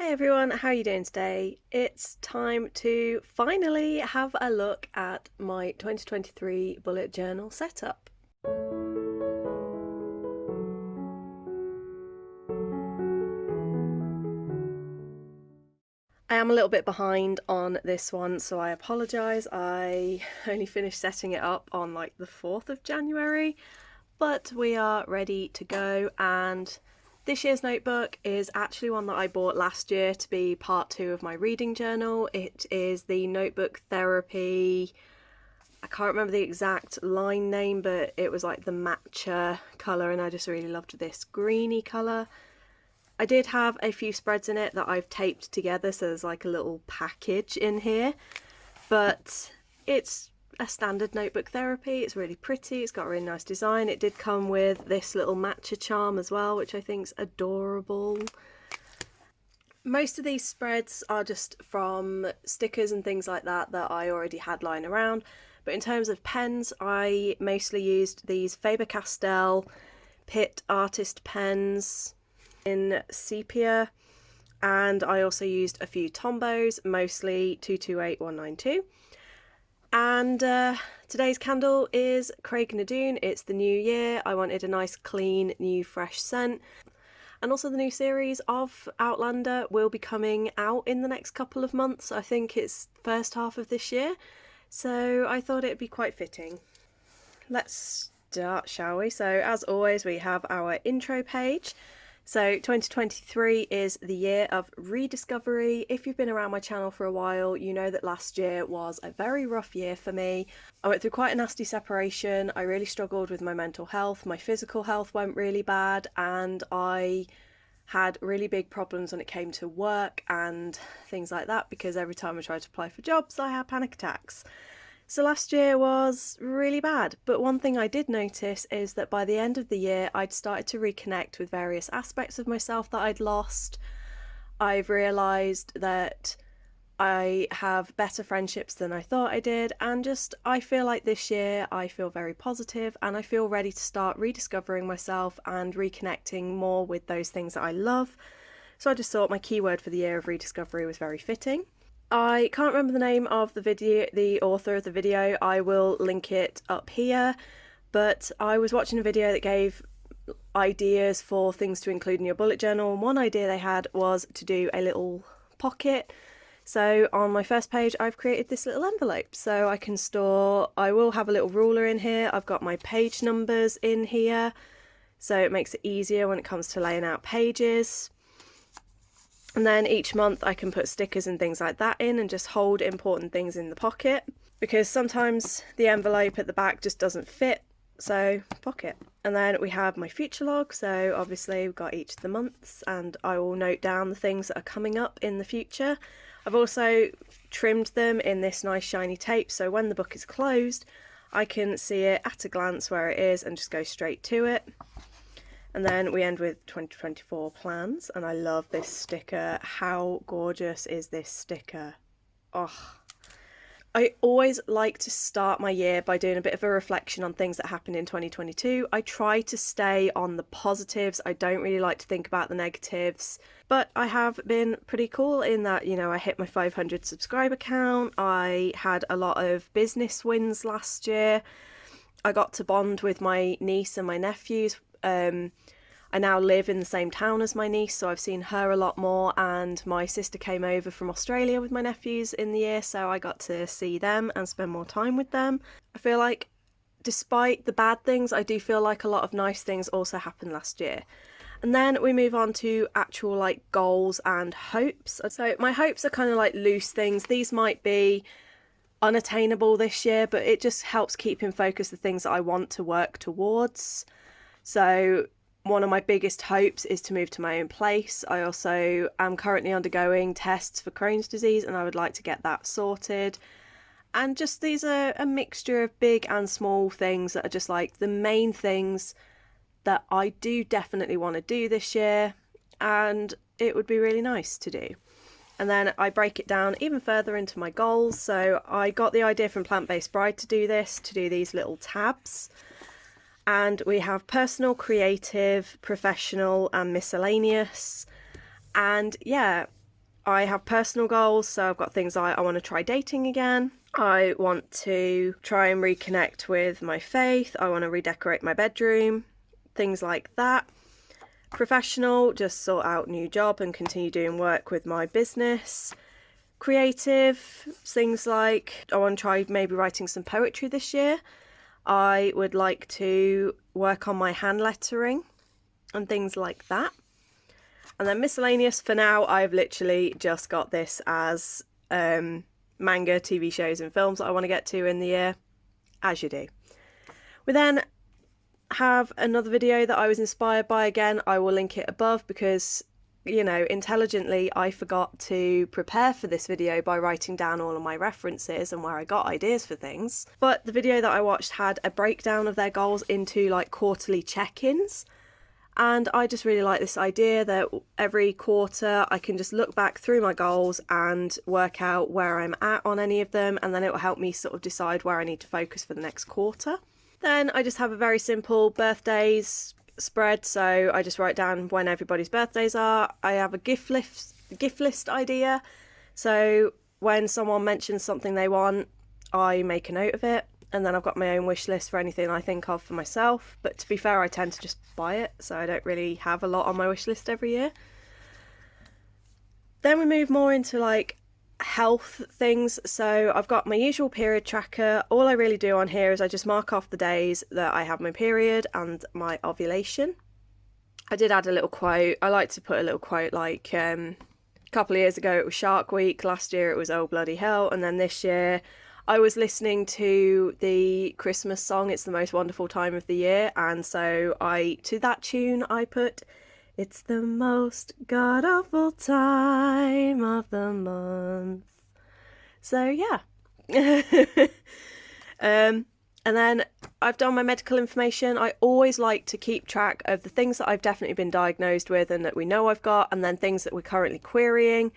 Hi everyone, how are you doing today? It's time to finally have a look at my 2023 bullet journal setup. I am a little bit behind on this one, so I apologise. I only finished setting it up on like the 4th of January, but we are ready to go. And this year's notebook is actually one that I bought last year to be part 2 of my reading journal. It is the Notebook Therapy, I can't remember the exact line name, but it was like the matcha colour, and I just really loved this greeny colour. I did have a few spreads in it that I've taped together, so there's like a little package in here, but it's a standard Notebook Therapy. It's really pretty, it's got a really nice design. It did come with this little matcha charm as well, which I think's adorable. Most of these spreads are just from stickers and things like that that I already had lying around, but in terms of pens, I mostly used these Faber-Castell Pitt Artist pens in sepia, and I also used a few Tombos, mostly 228192. And today's candle is Craig Nadoon. It's the new year. I wanted a nice clean new fresh scent, and also the new series of Outlander will be coming out in the next couple of months. I think it's first half of this year, so I thought it'd be quite fitting. Let's start, shall we? So as always, we have our intro page. So 2023 is the year of rediscovery. If you've been around my channel for a while, you know that last year was a very rough year for me. I went through quite a nasty separation. I really struggled with my mental health. My physical health went really bad, and I had really big problems when it came to work and things like that, because every time I tried to apply for jobs, I had panic attacks. So last year was really bad, but one thing I did notice is that by the end of the year I'd started to reconnect with various aspects of myself that I'd lost. I've realised that I have better friendships than I thought I did, and just I feel like this year I feel very positive and I feel ready to start rediscovering myself and reconnecting more with those things that I love. So I just thought my keyword for the year of rediscovery was very fitting. I can't remember the name of the author of the video. I will link it up here, but I was watching a video that gave ideas for things to include in your bullet journal, and one idea they had was to do a little pocket. So on my first page I've created this little envelope, so I can store, I will have a little ruler in here, I've got my page numbers in here, so it makes it easier when it comes to laying out pages. And then each month I can put stickers and things like that in and just hold important things in the pocket, because sometimes the envelope at the back just doesn't fit, so pocket. And then we have my future log, so obviously we've got each of the months, and I will note down the things that are coming up in the future. I've also trimmed them in this nice shiny tape, so when the book is closed I can see it at a glance where it is and just go straight to it. And then we end with 2024 plans, and I love this sticker. How gorgeous is this sticker? Oh, I always like to start my year by doing a bit of a reflection on things that happened in 2022. I try to stay on the positives. I don't really like to think about the negatives, but I have been pretty cool in that, you know, I hit my 500 subscriber count. I had a lot of business wins last year. I got to bond with my niece and my nephews. I now live in the same town as my niece, so I've seen her a lot more, and my sister came over from Australia with my nephews in the year, so I got to see them and spend more time with them. I feel like despite the bad things, I do feel like a lot of nice things also happened last year. And then we move on to actual like goals and hopes. So my hopes are kind of like loose things. These might be unattainable this year, but it just helps keep in focus the things that I want to work towards. So one of my biggest hopes is to move to my own place. I also am currently undergoing tests for Crohn's disease, and I would like to get that sorted. And just these are a mixture of big and small things that are just like the main things that I do definitely want to do this year, and it would be really nice to do. And then I break it down even further into my goals. So I got the idea from Plant Based Bride to do this, to do these little tabs. And we have personal, creative, professional, and miscellaneous. And yeah, I have personal goals, so I've got things like I want to try dating again. I want to try and reconnect with my faith. I want to redecorate my bedroom, things like that. Professional, just sort out new job and continue doing work with my business. Creative, things like I want to try maybe writing some poetry this year. I would like to work on my hand lettering and things like that. And then miscellaneous, for now, I've literally just got this as manga, TV shows and films that I want to get to in the year, as you do. We then have another video that I was inspired by. Again, I will link it above because, you know, intelligently I forgot to prepare for this video by writing down all of my references and where I got ideas for things. But the video that I watched had a breakdown of their goals into like quarterly check-ins. And I just really like this idea that every quarter I can just look back through my goals and work out where I'm at on any of them, and then it will help me sort of decide where I need to focus for the next quarter. Then I just have a very simple birthdays spread, so I just write down when everybody's birthdays are. I have a gift list idea, so when someone mentions something they want, I make a note of it. And then I've got my own wish list for anything I think of for myself. But to be fair, I tend to just buy it, so I don't really have a lot on my wish list every year. Then we move more into like health things. So I've got my usual period tracker. All I really do on here is I just mark off the days that I have my period and my ovulation. I did add a little quote. I like to put a little quote like a couple of years ago it was Shark Week, last year it was Oh Bloody Hell, and then this year I was listening to the Christmas song, It's the Most Wonderful Time of the Year, and so to that tune I put, it's the most god-awful time of the month. So yeah. And then I've done my medical information. I always like to keep track of the things that I've definitely been diagnosed with and that we know I've got, and then things that we're currently querying.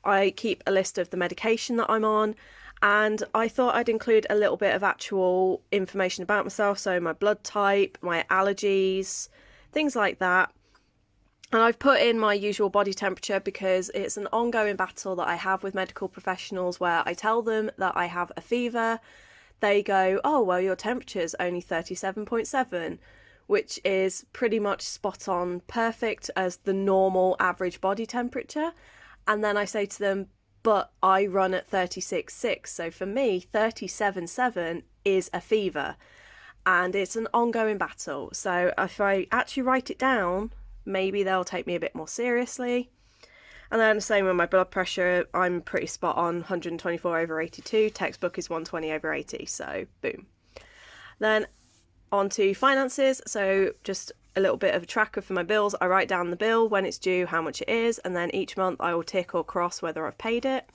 I keep a list of the medication that I'm on. And I thought I'd include a little bit of actual information about myself, so my blood type, my allergies, things like that. And I've put in my usual body temperature because it's an ongoing battle that I have with medical professionals where I tell them that I have a fever. They go, oh, well, your temperature's only 37.7, which is pretty much spot on perfect as the normal average body temperature. And then I say to them, but I run at 36.6, so for me 37.7 is a fever, and it's an ongoing battle. So if I actually write it down, maybe they'll take me a bit more seriously. And then the same with my blood pressure, I'm pretty spot on, 124/82, textbook is 120/80, so boom. Then on to finances, so just a little bit of a tracker for my bills. I write down the bill, when it's due, how much it is, and then each month I will tick or cross whether I've paid it.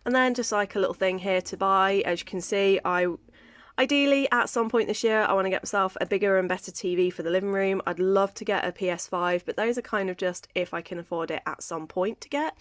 And then just like a little thing here to buy. As you can see, ideally at some point this year I want to get myself a bigger and better TV for the living room. I'd love to get a PS5, but those are kind of just if I can afford it at some point to get.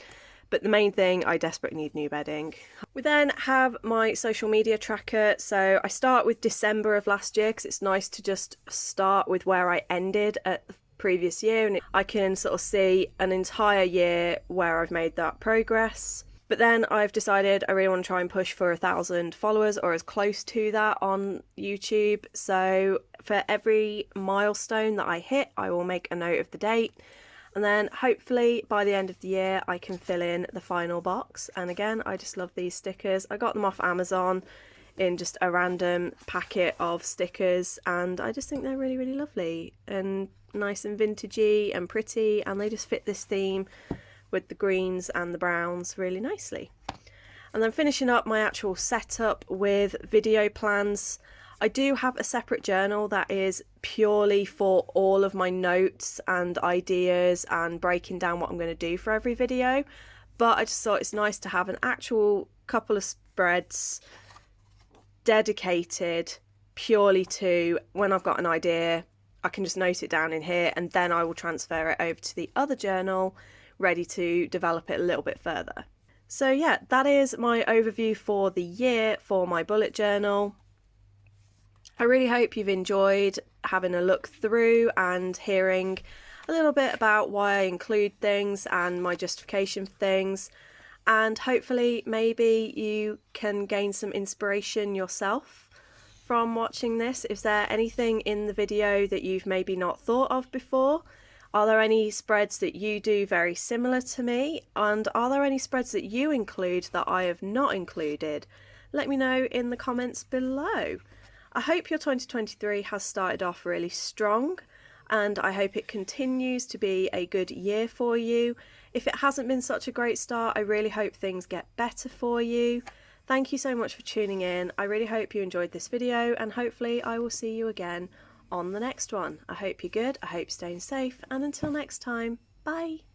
But the main thing, I desperately need new bedding. We then have my social media tracker. So I start with December of last year because it's nice to just start with where I ended at the previous year, and I can sort of see an entire year where I've made that progress. But then I've decided I really want to try and push for 1,000 followers or as close to that on YouTube. So for every milestone that I hit, I will make a note of the date. And then hopefully by the end of the year I can fill in the final box. And again, I just love these stickers. I got them off Amazon in just a random packet of stickers, and I just think they're really, really lovely and nice and vintagey and pretty, and they just fit this theme with the greens and the browns really nicely. And then finishing up my actual setup with video plans. I do have a separate journal that is purely for all of my notes and ideas and breaking down what I'm going to do for every video, but I just thought it's nice to have an actual couple of spreads dedicated purely to when I've got an idea, I can just note it down in here and then I will transfer it over to the other journal ready to develop it a little bit further. So yeah, that is my overview for the year for my bullet journal. I really hope you've enjoyed having a look through and hearing a little bit about why I include things and my justification for things. and hopefully maybe you can gain some inspiration yourself from watching this. Is there anything in the video that you've maybe not thought of before? Are there any spreads that you do very similar to me? And are there any spreads that you include that I have not included? Let me know in the comments below. I hope your 2023 has started off really strong, and I hope it continues to be a good year for you. If it hasn't been such a great start, I really hope things get better for you. Thank you so much for tuning in. I really hope you enjoyed this video, and hopefully I will see you again on the next one. I hope you're good, I hope you're staying safe, and until next time, bye!